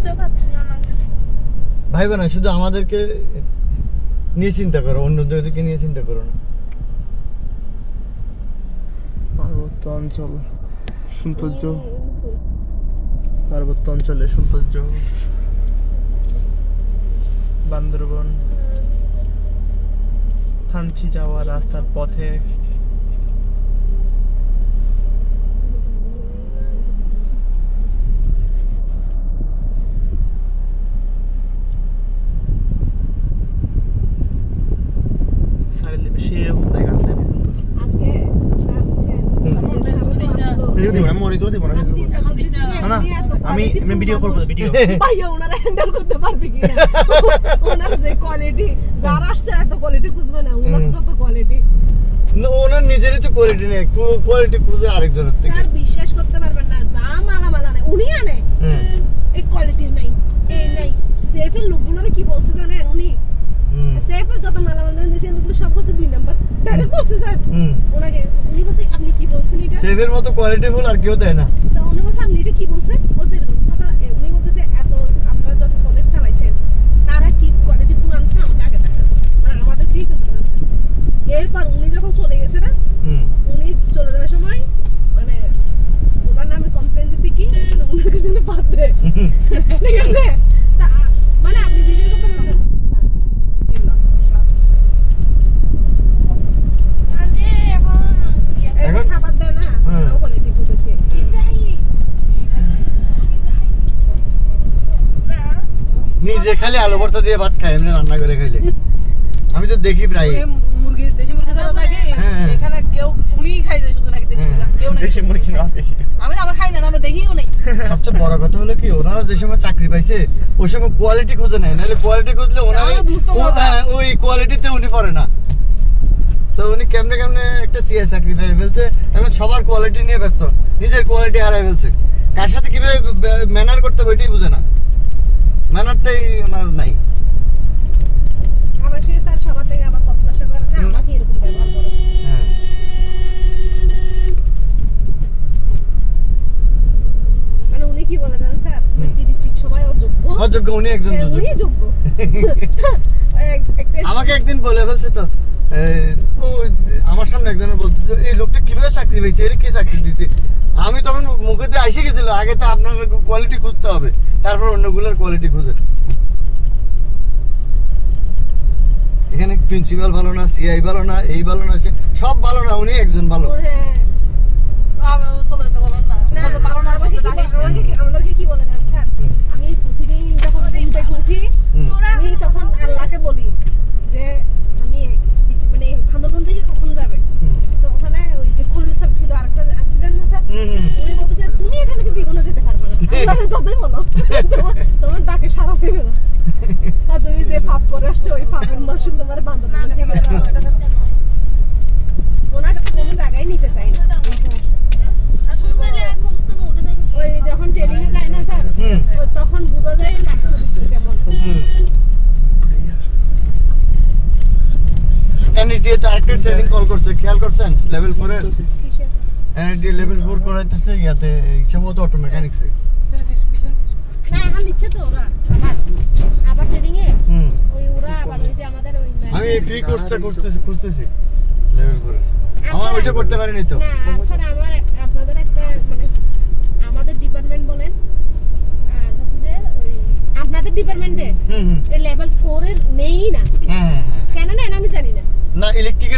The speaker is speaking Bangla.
বুঝতে পারছি না ভাইবা না, শুধু আমাদেরকে নিয়ে চিন্তা করো, অন্যদেরকে নিয়ে চিন্তা করো না। পার্বত্য অঞ্চল সৌন্দর্য, পার্বত্য অঞ্চলের সৌন্দর্য, বান্দরবন, থানচি যাওয়া রাস্তার পথে সেরকম জায়গা আছে। আমি ভিডিও করবো, ভিডিও ভাইয়া ওনারা হ্যান্ডেল করতে পারবে কি না? ওনার যে কোয়ালিটি, যারা আসছে এত কোয়ালিটি খুঁজবে না, ওনার যত কোয়ালিটি, ওনার নিজেরই তো কোয়ালিটি নেই, কোয়ালিটি খুঁজে আরেকজনের থেকে। স্যার বিশ্বাস করতে পারবেন না, যা মালা নেই উনি আনে, এই কোয়ালিটির নাই, এই নাই। সেফের লোকগুলোরে কি বলছে জানেন উনি? সেফের যত মালা দিয়েছেন ওগুলো সব হচ্ছে 2 নাম্বার। ডাইরেক্ট বলছে স্যার ওনাকে, উনি বলছে আপনি কি বলছেন এটা? সেফের মতো কোয়ালিটি ফুল আর কেউ দেয় না। তো উনি বলছে আপনি এটা কি বলছেন? বলছে এরকম কথা। উনি বলতেছে এত আপনারা যত প্রজেক্ট চালাইছেন কারা কি কোয়ালিটি ফুল আনছে আমাকে আগে দেখান, মানে আমাদের ঠিক করতে বলছে। এরপর উনি যখন চলে গেছে না, উনি চলে যাওয়ার সময় মানে ওনার নামে কমপ্লেইন দিছি কি ওনার কাছে না বাদ দে, ঠিক আছে? তা মানে আপনি বিষয় করতে পারবেন এখন খাবার দেয় না, কোয়ালিটি ফুল দেশে নিজে খালি আলু ভর্তা দিয়ে ভাত খায় এমনি রান্না করে খাইলে। আমি তো দেখি প্রায় মুরগি, দেশি মুরগি তো নাকি এখানে কেউ উনিই খাই যায় শুধু নাকি, দেশি মুরগি কেউ না। দেশি মুরগি না দেখি, আমরা খাই না, আমরা দেখিও নাই। সবচেয়ে বড় কথা হলো কি, ওনারা যে সময় চাকরি পাইছে ওই সময় কোয়ালিটি খুঁজে নেয়, নাহলে কোয়ালিটি খুঁজলে ওনারা ওই কোয়ালিটিতে উনি পড়ে না। তো উনি কেমনে কেমনে একটা সিএস চাকরি পেয়ে ফেলছে, এখন সবার কোয়ালিটি নিয়ে ব্যস্ত, নিজের কোয়ালিটি হারাই ফেলছে। কার সাথে কিভাবে ম্যানার করতে হবে এটাই বুঝে না, ম্যানারটাই ওনার নাই। আবার সে স্যার সবার থেকে আবার প্রত্যাশা করে যে আমাকে এরকম ব্যবহার করো। মানে উনি কি বলে জানেন স্যার, টিডিসি সবাই অযোগ্য, উনি একজন যোগ্য। আমাকে একদিন বলে ফেলছে তো, আমার সামনে একজনের বলতেছে এই লোকটা কিভাবে চাকরি পেয়েছে, এর কি চাকরি দিচ্ছে। আমি তখন মুখে দিয়ে এসে গেছিল, আগে তো আপনার কোয়ালিটি খুঁজতে হবে, তারপর অন্যগুলোর কোয়ালিটি খুঁজে। এখানে প্রিন্সিপাল ভালো না, সিআই ভালো না, এই ভালো না, সব ভালো না, উনি একজন ভালো। আমাদেরকে কি বলে জানেন স্যার, আমি প্রতিদিন যখন ঘুম থেকে উঠি আমি তখন আল্লাহকে বলি যে আমি মানে বান্দরবন থেকে কখন যাবে। তো ওখানে ওই যে খলিল স্যার ছিল, আরেকটা ছিলেন না স্যার, উনি বলতেছে তুমি এখান থেকে জীবনে যেতে পারবে না, আল্লাহকে যতই বলো তোমার ডাকে সাড়া দেবে না, আর তুমি যে পাপ করে আসছো ওই পাপের মাসুল তোমার বান্দরবন থেকে ওনাকে কোনো জায়গায় নিতে চাই না। ওই যখন ট্রেনিং এ যায় না স্যার, তখন বোঝা যায় চরিত্র কেমন। এনইটি তে আরেকটা ট্রেনিং কল করছে, খেয়াল করছেন? লেভেল 4 এর এনইটি লেভেল 4 করাইতেছে ইয়াতে, সম্ভবত অটো মেকানিক্সে। না এখন নিচ্ছে তো ওরা আবার ট্রেনিং এ, ওই ওরা আবার ওই যে আমাদের ওই আমি ফ্রি কোর্সটা খুঁজতেছি লেভেল 4 এর, আমার ওইটা করতে পারিনি তো। না স্যার আমার আপনাদের একটা মানে আমাদের ডিপার্টমেন্ট বলেন হচ্ছে যে ওই আপনাদের ডিপার্টমেন্টে এই লেভেল 4 এর নেই না, কেন না আমি জানি না। না ইলেকট্রিক্যাল